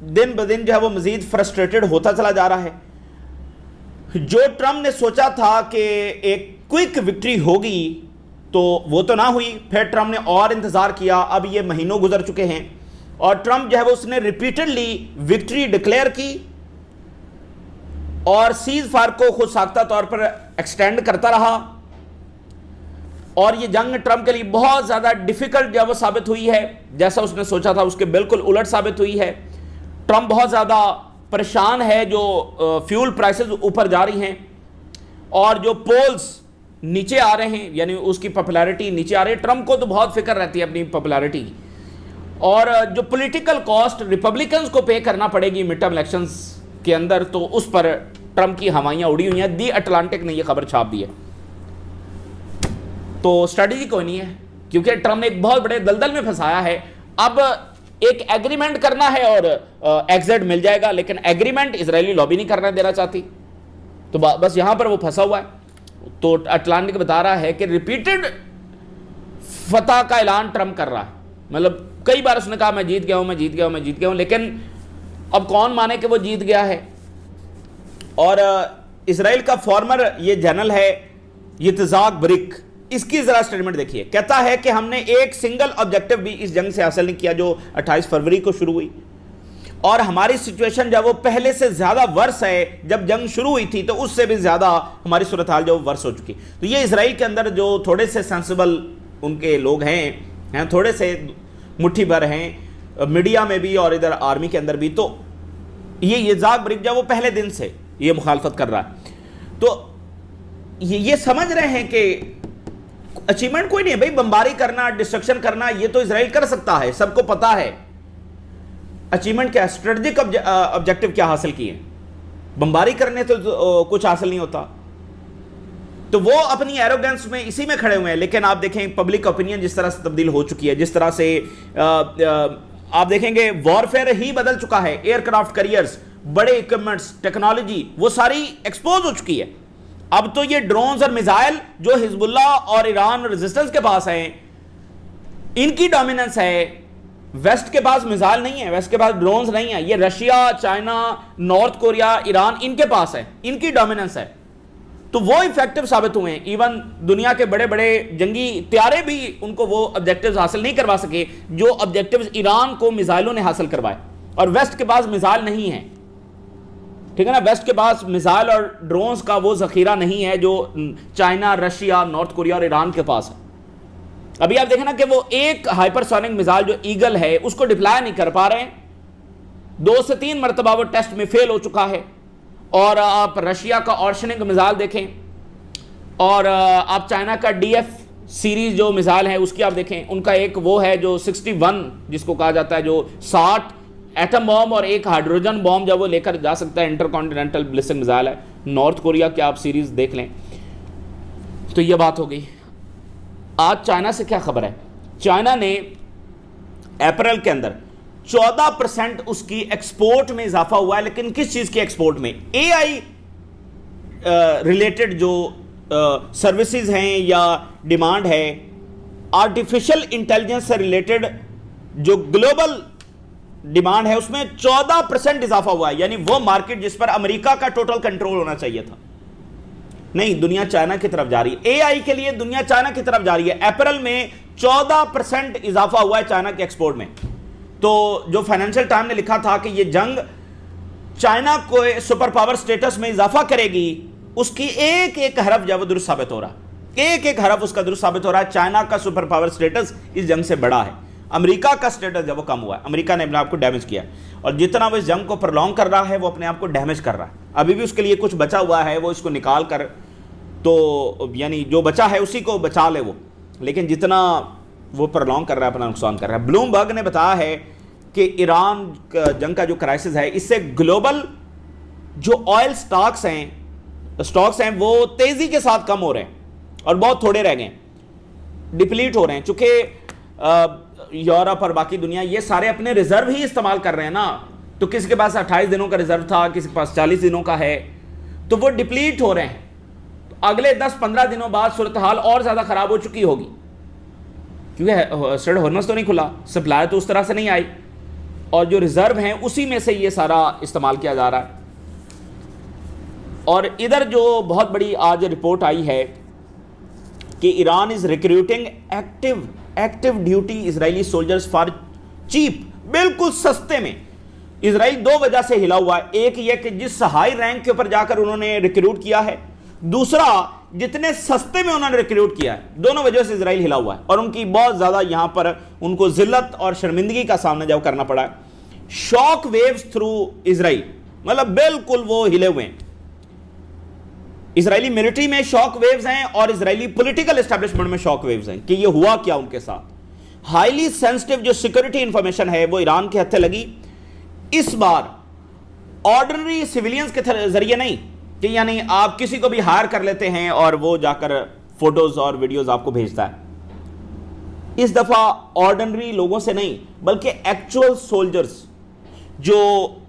دن بدن جو ہے وہ مزید فرسٹریٹڈ ہوتا چلا جا رہا ہے. جو ٹرمپ نے سوچا تھا کہ ایک کوئک وکٹری ہوگی تو وہ تو نہ ہوئی. پھر ٹرمپ نے اور انتظار کیا. اب یہ مہینوں گزر چکے ہیں اور ٹرمپ جو ہے وہ اس نے ریپیٹڈلی وکٹری ڈکلیئر کی اور سیز فائر کو خود ساختہ طور پر ایکسٹینڈ کرتا رہا. اور یہ جنگ ٹرمپ کے لیے بہت زیادہ ڈیفیکلٹ جو وہ ثابت ہوئی ہے. جیسا اس نے سوچا تھا اس کے بالکل الٹ ثابت ہوئی ہے. ٹرمپ بہت زیادہ پریشان ہے جو فیول پرائسز اوپر جا رہی ہیں اور جو پولز نیچے آ رہے ہیں, یعنی اس کی پاپولیرٹی نیچے آ رہی ہے. ٹرمپ کو تو بہت فکر رہتی ہے اپنی پاپولیرٹی کی, اور جو پولیٹیکل کاسٹ ریپبلکنز کو پے کرنا پڑے گی مڈ ٹرم الیکشنز کے اندر, تو اس پر ٹرمپ کی ہوائیاں اڑی ہوئی ہیں. دی اٹلانٹک نے یہ خبر چھاپ دی ہے. تو اسٹریٹجی کوئی نہیں ہے کیونکہ ٹرمپ نے ایک بہت بڑے دلدل میں پھنسایا ہے. اب ایک ایگریمنٹ کرنا ہے اور ایگزٹ مل جائے گا, لیکن ایگریمنٹ اسرائیلی لابی نہیں کرنا دینا چاہتی, تو بس یہاں پر وہ پھنسا ہوا ہے. تو اٹلانٹک بتا رہا ہے کہ ریپیٹڈ فتح کا اعلان ٹرمپ کر رہا ہے. مطلب کئی بار اس نے کہا میں جیت گیا ہوں, میں جیت گیا ہوں, میں جیت گیا ہوں, لیکن اب کون مانے کہ وہ جیت گیا ہے. اور اسرائیل کا فارمر یہ جنرل ہے یتزاک برک, اس کی ذرا سٹیٹمنٹ دیکھیے. کہتا ہے کہ ہم نے ایک سنگل آبجیکٹو بھی اس جنگ سے حاصل نہیں کیا جو 28 فروری کو شروع ہوئی, اور ہماری سچویشن جب وہ پہلے سے زیادہ ورس ہے. جب جنگ شروع ہوئی تھی تو اس سے بھی زیادہ ہماری صورتحال جو ورس ہو چکی. تو یہ اسرائیل کے اندر جو تھوڑے سے سینسیبل ان کے لوگ ہیں, تھوڑے سے مٹھی بھر ہیں میڈیا میں بھی اور ادھر آرمی کے اندر بھی, تو یہ یتزاک برک جو وہ پہلے دن سے یہ مخالفت کر رہا ہے. تو یہ سمجھ رہے ہیں کہ اچیومنٹ کوئی نہیں ہے بھائی, بمباری کرنا, ڈسٹرکشن کرنا, یہ تو اسرائیل کر سکتا ہے, سب کو پتا ہے. اچیومنٹ کیا ہے, اسٹریٹجک آبجیکٹو کیا حاصل کیے, بمباری کرنے تو کچھ حاصل نہیں ہوتا. تو وہ اپنی ایروگنس میں اسی میں کھڑے ہوئے ہیں. لیکن آپ دیکھیں پبلک اوپینین جس طرح سے تبدیل ہو چکی ہے, جس طرح سے آپ دیکھیں گے وارفیئر ہی بدل چکا ہے. ایئر کرافٹ کیریئرز, بڑے ایکوپمنٹس, ٹیکنالوجی وہ ساری ایکسپوز ہو چکی ہے. اب تو یہ ڈرونز اور میزائل جو حزب اللہ اور ایران ریزسٹنس کے پاس ہیں, ان کی ڈومیننس ہے. ویسٹ کے پاس میزائل نہیں ہے, ویسٹ کے پاس ڈرونز نہیں ہیں. یہ Russia, China, North Korea, Iran, ان کے پاس ہے, ان کی ڈومیننس ہے. تو وہ افیکٹو ثابت ہوئے ہیں. ایون دنیا کے بڑے بڑے جنگی طیارے بھی ان کو وہ آبجیکٹیوز حاصل نہیں کروا سکے جو آبجیکٹیوز ایران کو میزائلوں نے حاصل کروائے. اور ویسٹ کے پاس میزائل نہیں ہے, ٹھیک ہے نا. ویسٹ کے پاس میزائل اور ڈرونز کا وہ ذخیرہ نہیں ہے جو چائنا, رشیا, نارتھ کوریا اور ایران کے پاس ہے. ابھی آپ دیکھیں نا کہ وہ ایک ہائپر سونک میزائل جو ایگل ہے اس کو ڈپلائی نہیں کر پا رہے ہیں. 2 سے 3 مرتبہ وہ ٹیسٹ میں فیل ہو چکا ہے. اور آپ رشیا کا آرشنک میزائل دیکھیں, اور آپ چائنا کا ڈی ایف سیریز جو میزائل ہے اس کی آپ دیکھیں. ان کا ایک وہ ہے جو 61 جس کو کہا جاتا ہے, جو 60 ایٹم بوم اور ایک ہائیڈروجن بوم جب وہ لے کر جا سکتا ہے, انٹر کانٹیننٹل بلسٹک میزائل ہے. نارتھ کوریا کی آپ سیریز دیکھ لیں. تو یہ بات ہو گئی. آج چائنا سے کیا خبر ہے. چائنا نے اپریل کے اندر 14% اس کی ایکسپورٹ میں اضافہ ہوا ہے. لیکن کس چیز کی ایکسپورٹ میں؟ اے آئی ریلیٹڈ جو سروسز ہیں یا ڈیمانڈ ہے, آرٹیفیشل انٹیلیجنس سے ریلیٹڈ جو گلوبل ڈیمانڈ ہے اس میں 14% اضافہ ہوا ہے. یعنی وہ مارکیٹ جس پر امریکہ کا ٹوٹل کنٹرول ہونا چاہیے تھا, نہیں, دنیا چائنا کی طرف جا رہی ہے. اے آئی کے لیے دنیا چائنا کی طرف جا رہی ہے. اپریل میں 14% اضافہ ہوا ہے چائنا کے ایکسپورٹ میں. تو جو فائنینشل ٹائم نے لکھا تھا کہ یہ جنگ چائنا کو سپر پاور سٹیٹس میں اضافہ کرے گی, اس کی ایک ایک حرف جو ہے وہ درست ثابت ہو رہا ہے. ایک ایک حرف اس کا درست ثابت ہو رہا ہے. چائنا کا سپر پاور سٹیٹس اس جنگ سے بڑا ہے. امریکہ کا سٹیٹس جب وہ کم ہوا ہے, امریکہ نے اپنے آپ کو ڈیمیج کیا, اور جتنا وہ اس جنگ کو پرلونگ کر رہا ہے وہ اپنے آپ کو ڈیمیج کر رہا ہے. ابھی بھی اس کے لیے کچھ بچا ہوا ہے, وہ اس کو نکال کر, تو یعنی جو بچا ہے اسی کو بچا لے وہ, لیکن جتنا وہ پرلونگ کر رہا ہے اپنا نقصان کر رہا ہے. بلوم برگ نے بتایا ہے کہ ایران جنگ کا جو کرائسس ہے اس سے گلوبل جو آئل سٹاکس ہیں وہ تیزی کے ساتھ کم ہو رہے ہیں اور بہت تھوڑے رہ گئے, ڈپلیٹ ہو رہے ہیں. چونکہ یورپ اور باقی دنیا یہ سارے اپنے ریزرو ہی استعمال کر رہے ہیں نا, تو کسی کے پاس 28 دنوں کا ریزرو تھا, کسی کے پاس 40 دنوں کا ہے, تو وہ ڈپلیٹ ہو رہے ہیں. اگلے 10-15 دنوں بعد صورتحال اور زیادہ خراب ہو چکی ہوگی, کیونکہ اسٹریٹ ہارمز تو نہیں کھلا, سپلائی تو اس طرح سے نہیں آئی. اور جو ریزرو ہیں اسی میں سے یہ سارا استعمال کیا جا رہا ہے. اور ادھر جو بہت بڑی آج رپورٹ آئی ہے کہ Iran is recruiting active duty Israeli soldiers for cheap, بالکل سستے میں. اسرائیل دو وجہ سے ہلا ہوا ہے، ایک یہ کہ جس ہائی رینک کے اوپر جا کر انہوں نے ریکروٹ کیا ہے، دوسرا جتنے سستے میں انہوں نے ریکروٹ کیا ہے. دونوں وجہ سے اسرائیل ہلا ہوا ہے اور ان کی بہت زیادہ یہاں پر ان کو ذلت اور شرمندگی کا سامنا جب کرنا پڑا ہے. شاک ویوز تھرو اسرائیل، مطلب بالکل وہ ہلے ہوئے ہیں. اسرائیلی ملٹری میں شاک ویوز ہیں اور اسرائیلی پولیٹیکل اسٹیبلشمنٹ میں شاک ویوز ہیں کہ یہ ہوا کیا ان کے ساتھ. ہائیلی سینسٹیو جو سیکورٹی انفارمیشن ہے وہ ایران کے ہتھے لگی. اس بار آرڈنری سیویلینز کے ذریعے نہیں کہ یعنی آپ کسی کو بھی ہائر کر لیتے ہیں اور وہ جا کر فوٹوز اور ویڈیوز آپ کو بھیجتا ہے. اس دفعہ آرڈنری لوگوں سے نہیں بلکہ ایکچوئل سولجرز جو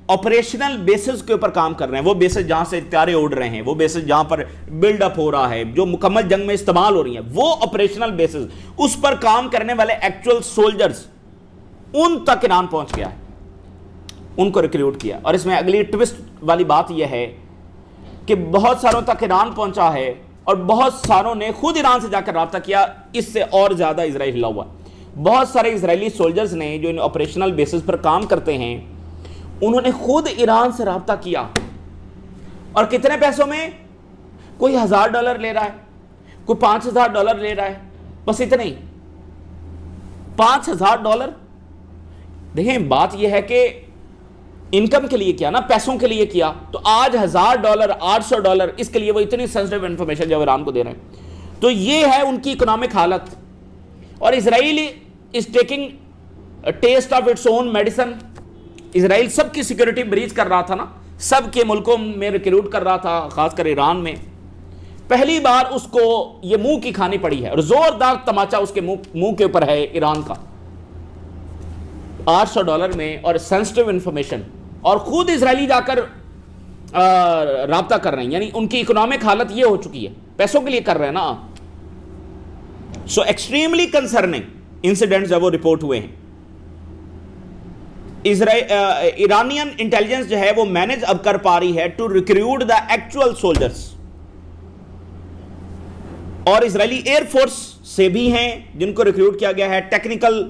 آپریشنل بیسز کے اوپر کام کر رہے ہیں، وہ بیسز جہاں سے ہتھیاریں اڑ رہے ہیں، وہ بیسز جہاں پر بلڈ اپ ہو رہا ہے، جو مکمل جنگ میں استعمال ہو رہی ہیں، وہ آپریشنل بیسز، اس پر کام کرنے والے ایکچوئل سولجرز، ان تک ایران پہنچ گیا ہے، ان کو ریکروٹ کیا. اور اس میں اگلی ٹوسٹ والی بات یہ ہے کہ بہت ساروں تک ایران پہنچا ہے اور بہت ساروں نے خود ایران سے جا کر رابطہ کیا. اس سے اور زیادہ اسرائیل ہلا ہوا. بہت سارے اسرائیلی سولجرز نے جو ان آپریشنل بیسز پر کام کرتے ہیں، انہوں نے خود ایران سے رابطہ کیا. اور کتنے پیسوں میں؟ کوئی $1000 لے رہا ہے، کوئی $5000 لے رہا ہے، بس اتنے ہی. $5000. دیکھیں بات یہ ہے کہ انکم کے لیے کیا نا، پیسوں کے لیے کیا. تو آج $1000 $800 اس کے لیے وہ اتنی سینسٹیو انفارمیشن جو ایران کو دے رہے ہیں. تو یہ ہے ان کی اکنامک حالت. اور Israel is taking taste of its own medicine. Israel سب کی سیکورٹی بریچ کر رہا تھا نا، سب کے ملکوں میں ریکروٹ کر رہا تھا، خاص کر ایران میں. پہلی بار اس کو یہ منہ کی کھانی پڑی ہے اور زوردار تماچا اس کے منہ کے اوپر ہے ایران کا. $800 میں اور سینسٹیو انفارمیشن، اور خود اسرائیلی جا کر رابطہ کر رہے ہیں. یعنی ان کی اکنامک حالت یہ ہو چکی ہے، پیسوں کے لیے کر رہے ہیں نا. سو ایکسٹریملی کنسرننگ انسیڈنٹس جب وہ رپورٹ ہوئے ہیں. ایرانین انٹیلیجنس جو ہے وہ مینج اب کر پا رہی ہے to recruit the actual soldiers. اور اسرائیلی ایئر فورس سے بھی ہیں جن کو ریکروٹ کیا گیا ہے. ٹیکنیکل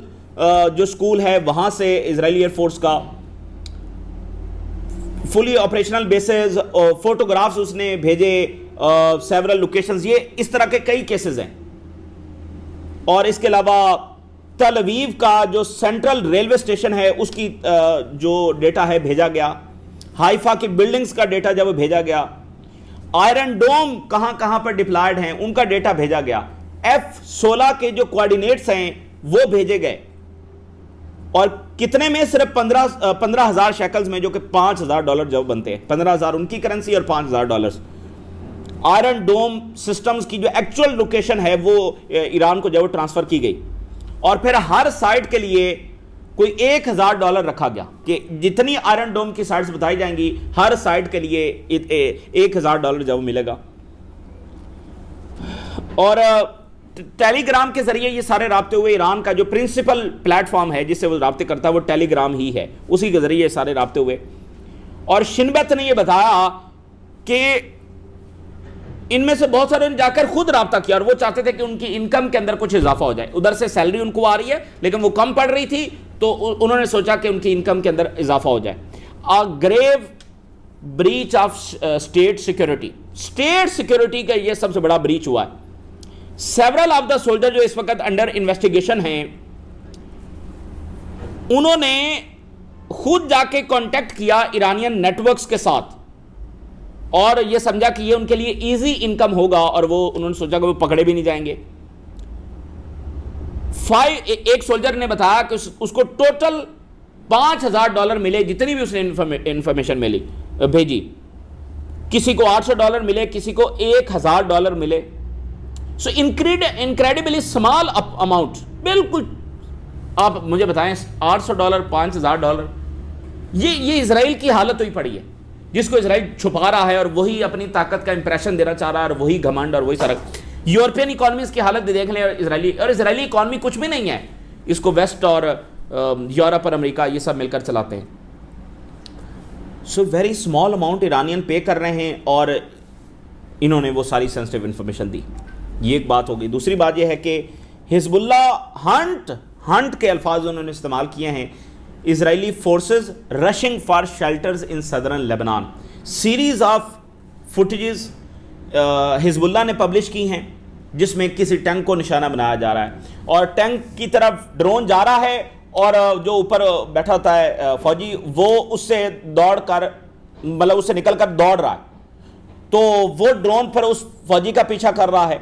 جو سکول ہے وہاں سے اسرائیلی ایئر فورس کا فلی آپریشنل بیسز، فوٹوگرافز اس نے بھیجے سیورل لوکیشنز. یہ اس طرح کے کئی کیسز ہیں. اور اس کے علاوہ تل اویو کا جو سینٹرل ریلوے اسٹیشن ہے اس کی جو ڈیٹا ہے بھیجا گیا. ہائفا کی بلڈنگز کا ڈیٹا جب بھیجا گیا. آئرن ڈوم کہاں کہاں پر ڈپلائڈ ہیں ان کا ڈیٹا بھیجا گیا. F-16 کے جو کوارڈینیٹس ہیں وہ بھیجے گئے. اور کتنے میں؟ صرف 15,000 شیکلز میں، جو کہ $5,000 جب بنتے ہیں. 15,000 ان کی کرنسی اور $5,000. آئرن ڈوم سسٹمز کی جو ایکچوئل لوکیشن ہے وہ ایران کو جب ٹرانسفر کی گئی. اور پھر ہر سائٹ کے لیے کوئی $1,000 رکھا گیا کہ جتنی آئرن ڈوم کی سائٹس بتائی جائیں گی ہر سائٹ کے لیے $1,000 جب ملے گا. اور ٹیلی گرام کے ذریعے یہ سارے رابطے ہوئے. ایران کا جو پرنسپل پلیٹ فارم ہے جس سے وہ رابطے کرتا ہے وہ ٹیلی گرام ہی ہے، اسی کے ذریعے یہ سارے رابطے ہوئے. اور شن بیت نے یہ بتایا کہ ان میں سے بہت سارے نے جا کر خود رابطہ کیا اور وہ چاہتے تھے کہ ان کی انکم کے اندر کچھ اضافہ ہو جائے. ادھر سے سیلری ان کو آ رہی ہے لیکن وہ کم پڑ رہی تھی، تو انہوں نے سوچا کہ ان کی انکم کے اندر اضافہ ہو جائے. Grave breach of state security. State security کا یہ سب سے بڑا بریچ ہوا ہے. سیورل آف دا سولجر جو اس وقت انڈر انویسٹیگیشن ہیں، انہوں نے خود جا کے کانٹیکٹ کیا ایرانین نیٹ ورکس کے ساتھ اور یہ سمجھا کہ یہ ان کے لیے ایزی انکم ہوگا اور وہ انہوں نے سوچا کہ وہ پکڑے بھی نہیں جائیں گے. ایک سولجر نے بتایا کہ اس کو ٹوٹل $5,000 ملے جتنی بھی اس نے انفارمیشن ملی بھیجی. کسی کو $800 ملے، کسی کو $1,000 ملے. سو انکریڈیبلی اسمال اماؤنٹ. بالکل آپ مجھے بتائیں $800 $5,000 یہ اسرائیل کی حالت ہوئی پڑی ہے جس کو اسرائیل چھپا رہا ہے اور وہی اپنی طاقت کا امپریشن دینا چاہ رہا ہے اور وہی گھمنڈ اور وہی سرک. یورپین اکانومیز کی حالت دیکھ لیں اور اسرائیلی اکانومی کچھ بھی نہیں ہے. اس کو ویسٹ اور یورپ اور امریکہ یہ سب مل کر چلاتے ہیں. So very small amount Iranian pay کر رہے ہیں اور انہوں نے وہ ساری سینسٹیو انفارمیشن دی. یہ ایک بات ہوگی. دوسری بات یہ ہے کہ حزب اللہ ہنٹ کے الفاظ انہوں نے استعمال کیے ہیں. Israeli forces rushing for shelters in southern Lebanon. Series of footages Hezbollah نے پبلش کی ہیں جس میں کسی ٹینک کو نشانہ بنایا جا رہا ہے اور ٹینک کی طرف ڈرون جا رہا ہے اور جو اوپر بیٹھا ہوتا ہے فوجی وہ اس سے دوڑ کر مطلب اس سے نکل کر دوڑ رہا ہے تو وہ ڈرون پر اس فوجی کا پیچھا کر رہا ہے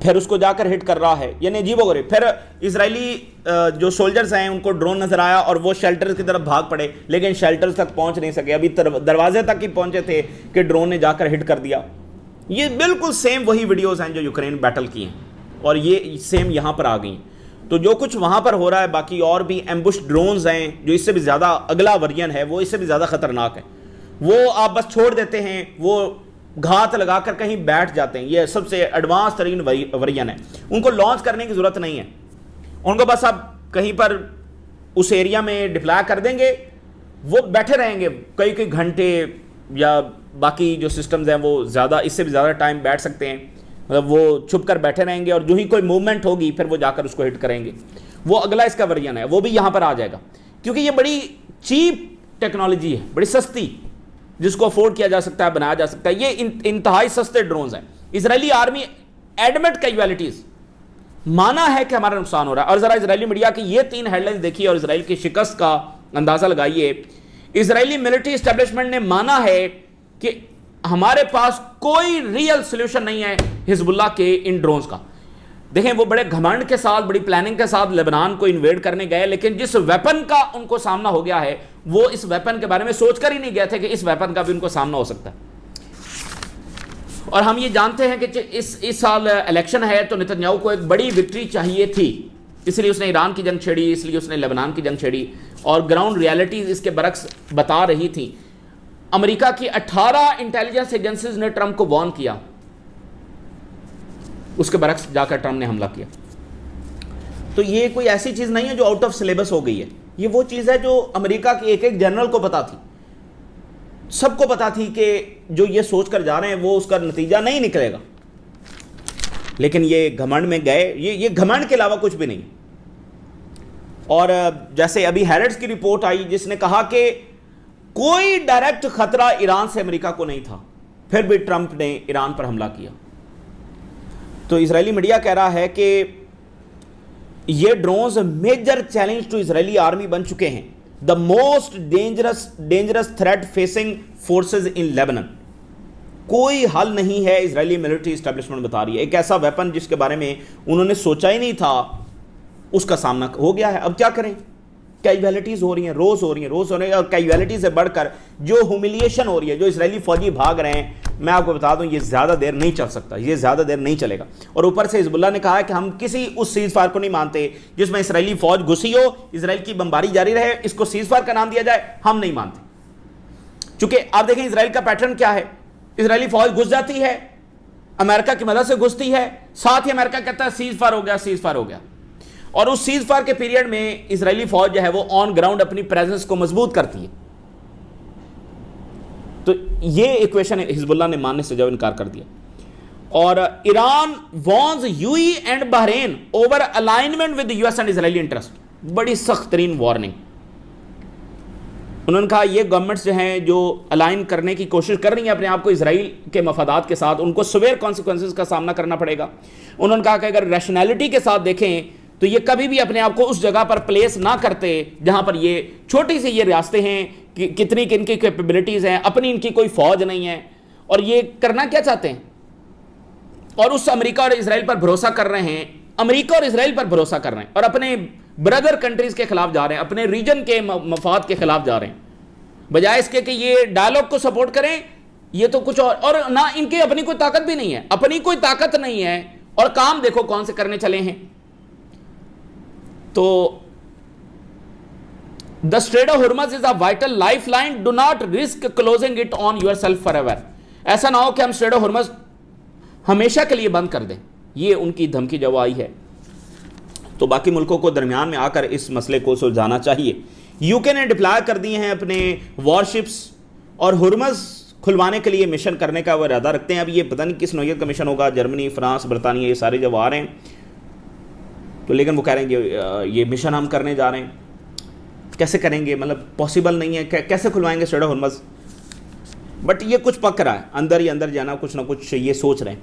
پھر اس کو جا کر ہٹ کر رہا ہے. یعنی عجیب و غریب. پھر اسرائیلی جو سولجرز ہیں ان کو ڈرون نظر آیا اور وہ شیلٹرز کی طرف بھاگ پڑے لیکن شیلٹرز تک پہنچ نہیں سکے. ابھی دروازے تک ہی پہنچے تھے کہ ڈرون نے جا کر ہٹ کر دیا. یہ بالکل سیم وہی ویڈیوز ہیں جو یوکرین بیٹل کی ہیں اور یہ سیم یہاں پر آ گئی. تو جو کچھ وہاں پر ہو رہا ہے باقی اور بھی ایمبوش ڈرونز ہیں جو اس سے بھی زیادہ اگلا ورژن ہے وہ اس سے بھی زیادہ خطرناک ہے. وہ آپ بس چھوڑ دیتے ہیں وہ گھات لگا کر کہیں بیٹھ جاتے ہیں. یہ سب سے ایڈوانس ترین ورژن ہے. ان کو لانچ کرنے کی ضرورت نہیں ہے. ان کو بس آپ کہیں پر اس ایریا میں ڈپلائی کر دیں گے وہ بیٹھے رہیں گے کئی گھنٹے یا باقی جو سسٹمز ہیں وہ زیادہ اس سے بھی زیادہ ٹائم بیٹھ سکتے ہیں. مطلب وہ چھپ کر بیٹھے رہیں گے اور جو ہی کوئی موومنٹ ہوگی پھر وہ جا کر اس کو ہٹ کریں گے. وہ اگلا اس کا ورژن ہے وہ بھی یہاں پر آ جائے گا کیونکہ یہ بڑی چیپ ٹیکنالوجی ہے بڑی سستی جس کو افورڈ کیا جا سکتا ہے بنایا جا سکتا ہے. یہ انتہائی سستے ڈرونز ہیں. اسرائیلی آرمی ایڈمٹ کیجویلٹیز مانا ہے کہ ہمارا نقصان ہو رہا ہے. اور ذرا اسرائیلی میڈیا کی یہ 3 ہیڈ لائنز دیکھیے اور اسرائیل کی شکست کا اندازہ لگائیے. اسرائیلی ملٹری اسٹیبلشمنٹ نے مانا ہے کہ ہمارے پاس کوئی ریئل سولوشن نہیں ہے حزب اللہ کے ان ڈرونز کا. دیکھیں وہ بڑے گھمنڈ کے ساتھ بڑی پلاننگ کے ساتھ لیبنان کو انویڈ کرنے گئے لیکن جس ویپن کا ان کو سامنا ہو گیا ہے وہ اس ویپن کے بارے میں سوچ کر ہی نہیں گئے تھے کہ اس ویپن کا بھی ان کو سامنا ہو سکتا ہے. اور ہم یہ جانتے ہیں کہ اس سال الیکشن ہے تو نتنیاہو کو ایک بڑی وکٹری چاہیے تھی اس لیے اس نے ایران کی جنگ چھیڑی اس لیے اس نے لیبنان کی جنگ چھیڑی اور گراؤنڈ ریالٹیز اس کے برعکس بتا رہی تھی. امریکہ کی 18 انٹیلیجنس ایجنسیز نے ٹرمپ کو وارن کیا اس کے برعکس جا کر ٹرمپ نے حملہ کیا. تو یہ کوئی ایسی چیز نہیں ہے جو آؤٹ آف سلیبس ہو گئی ہے. یہ وہ چیز ہے جو امریکہ کے ایک جنرل کو پتا تھی. سب کو پتا تھی کہ جو یہ سوچ کر جا رہے ہیں وہ اس کا نتیجہ نہیں نکلے گا لیکن یہ گھمنڈ میں گئے. یہ گھمنڈ کے علاوہ کچھ بھی نہیں. اور جیسے ابھی ہیرٹس کی رپورٹ آئی جس نے کہا کہ کوئی ڈائریکٹ خطرہ ایران سے امریکہ کو نہیں تھا پھر بھی ٹرمپ نے ایران پر حملہ کیا. تو اسرائیلی میڈیا کہہ رہا ہے کہ یہ drones major challenge to Israeli army بن چکے ہیں. The most dangerous threat facing forces in Lebanon. کوئی حل نہیں ہے اسرائیلی ملٹری اسٹیبلشمنٹ بتا رہی ہے. ایک ایسا ویپن جس کے بارے میں انہوں نے سوچا ہی نہیں تھا اس کا سامنا ہو گیا ہے. اب کیا کریں. کیجویلٹیز ہو رہی ہیں روز ہو رہی ہیں اور کیجویلٹیز سے بڑھ کر جو ہیوملیشن ہو رہی ہے جو اسرائیلی فوجی بھاگ رہے ہیں میں آپ کو بتا دوں یہ زیادہ دیر نہیں چل سکتا. یہ زیادہ دیر نہیں چلے گا. اور اوپر سے حزب اللہ نے کہا ہے کہ ہم کسی اس سیز فائر کو نہیں مانتے جس میں اسرائیلی فوج گھسی ہو اسرائیل کی بمباری جاری رہے اس کو سیز فائر کا نام دیا جائے. ہم نہیں مانتے. چونکہ آپ دیکھیں اسرائیل کا پیٹرن کیا ہے. اسرائیلی فوج گھس جاتی ہے امریکہ کی مدد سے گھستی ہے ساتھ ہی امریکہ کہتا ہے سیز فائر ہو گیا اور اس سیز فائر کے پیریڈ میں اسرائیلی فوج جو ہے وہ آن گراؤنڈ اپنی پریزنس کو مضبوط کرتی ہے. تو یہ ایکویشن حزب اللہ نے ماننے سے جو انکار کر دیا. اور Iran warns U E and Bahrain over alignment with U S and Israeli interest. بڑی سخت ترین وارننگ. انہوں نے کہا یہ گورنمنٹس جو ہیں جو الائن کرنے کی کوشش کر رہی ہیں اپنے آپ کو اسرائیل کے مفادات کے ساتھ ان کو سویئر کانسیکوینسز کا سامنا کرنا پڑے گا. انہوں نے کہا کہ اگر ریشنلٹی کے ساتھ دیکھیں تو یہ کبھی بھی اپنے آپ کو اس جگہ پر پلیس نہ کرتے جہاں پر یہ چھوٹی سی یہ ریاستیں ہیں کہ کتنی ان کی کیپیبلٹیز ہیں اپنی ان کی کوئی فوج نہیں ہے اور یہ کرنا کیا چاہتے ہیں اور اس امریکہ اور اسرائیل پر بھروسہ کر رہے ہیں. امریکہ اور اسرائیل پر بھروسہ کر رہے ہیں اور اپنے بردر کنٹریز کے خلاف جا رہے ہیں اپنے ریجن کے مفاد کے خلاف جا رہے ہیں بجائے اس کے کہ یہ ڈائلاگ کو سپورٹ کریں. یہ تو کچھ اور نہ ان کی اپنی کوئی طاقت بھی نہیں ہے اپنی کوئی طاقت نہیں ہے اور کام دیکھو کون سے کرنے چلے ہیں. تو the Strait of Hormuz is a vital lifeline. Do not risk closing it on yourself forever. ایسا نہ ہو کہ ہم Strait of Hormuz ہمیشہ کے لیے بند کر دیں. یہ ان کی دھمکی جو آئی ہے. تو باقی ملکوں کو درمیان میں آ کر اس مسئلے کو سلجھانا چاہیے. یو کے نے ڈپلائی کر دیے ہیں اپنے وارشپس اور ہرمز کھلوانے کے لیے مشن کرنے کا وہ ارادہ رکھتے ہیں. اب یہ پتہ نہیں کس نوعیت کا مشن ہوگا. جرمنی، فرانس، برطانیہ یہ سارے جب آ رہے ہیں تو لیکن وہ کہہ رہے ہیں کہ یہ مشن ہم کرنے جا رہے ہیں. کیسے کریں گے؟ مطلب پاسبل نہیں ہے. کیسے کھلوائیں گے اسٹریٹ آف ہرمز؟ بٹ یہ کچھ پک رہا ہے اندر ہی اندر جانا، کچھ نہ کچھ یہ سوچ رہے ہیں.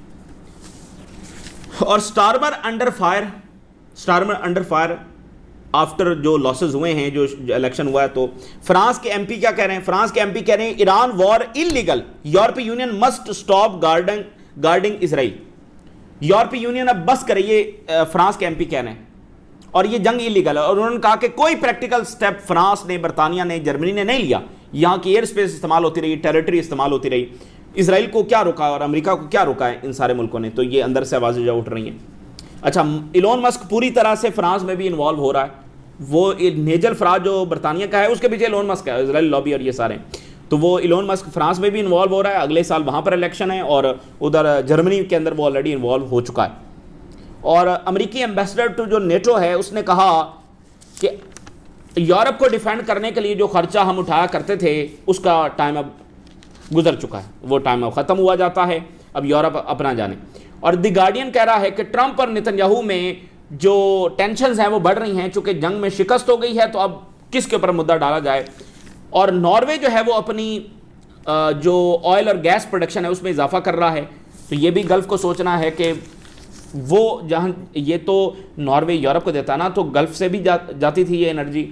اور سٹارمر انڈر فائر آفٹر جو لاسز ہوئے ہیں، جو الیکشن ہوا ہے. تو فرانس کے ایم پی کیا کہہ رہے ہیں؟ فرانس کے ایم پی کہہ رہے ہیں ایران وار انلیگل، یورپی یونین مسٹ سٹاپ گارڈنگ اسرائیل. یورپی یونین اب بس کرے، یہ فرانس کے ایم پی کہہ رہے ہیں، اور یہ جنگ انلیگل ہے. اور انہوں نے کہا کہ کوئی پریکٹیکل سٹیپ فرانس نے، برطانیہ نے، جرمنی نے نہیں لیا. یہاں کی ایئر سپیس استعمال ہوتی رہی، ٹیریٹری استعمال ہوتی رہی. اسرائیل کو کیا روکا اور امریکہ کو کیا روکا ہے ان سارے ملکوں نے؟ تو یہ اندر سے آوازیں جو اٹھ رہی ہیں. اچھا، ایلون مسک پوری طرح سے فرانس میں بھی انوالو ہو رہا ہے. وہ نیجل فراج جو برطانیہ کا ہے اس کے پیچھے ایلون مسک ہے، اسرائیل لابی اور یہ سارے. تو وہ ایلون مسک فرانس میں بھی انوالو ہو رہا ہے. اگلے سال وہاں پر الیکشن ہے، اور ادھر جرمنی کے اندر وہ آلریڈی انوالو ہو چکا ہے. اور امریکی ایمبیسڈر ٹو جو نیٹو ہے اس نے کہا کہ یورپ کو ڈیفینڈ کرنے کے لیے جو خرچہ ہم اٹھایا کرتے تھے اس کا ٹائم اب گزر چکا ہے، وہ ٹائم اب ختم ہوا جاتا ہے، اب یورپ اپنا جانے. اور دی گارڈین کہہ رہا ہے کہ ٹرمپ اور نتن یاہو میں جو ٹینشنز ہیں وہ بڑھ رہی ہیں، چونکہ جنگ میں شکست ہو گئی ہے تو اب کس کے اوپر مدعا ڈالا جائے. اور ناروے جو ہے وہ اپنی جو آئل اور گیس پروڈکشن ہے اس میں اضافہ کر رہا ہے. تو یہ بھی گلف کو سوچنا ہے کہ وہ جہاں یہ تو ناروے یورپ کو دیتا نا، تو گلف سے بھی جاتی تھی یہ انرجی،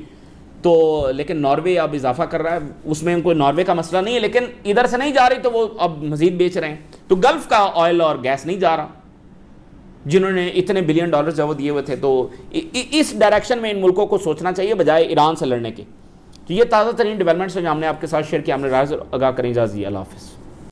تو لیکن ناروے اب اضافہ کر رہا ہے. اس میں کوئی ناروے کا مسئلہ نہیں ہے، لیکن ادھر سے نہیں جا رہی تو وہ اب مزید بیچ رہے ہیں. تو گلف کا آئل اور گیس نہیں جا رہا، جنہوں نے اتنے بلین ڈالر جو وہ دیے ہوئے تھے. تو اس ڈائریکشن میں ان ملکوں کو سوچنا چاہیے بجائے ایران سے لڑنے کے. تو یہ تازہ ترین ڈیولپمنٹس جو ہم نے آپ کے ساتھ شیئر کیا. ہم نے رائے آگاہ کریں. اجازت. اللہ حافظ.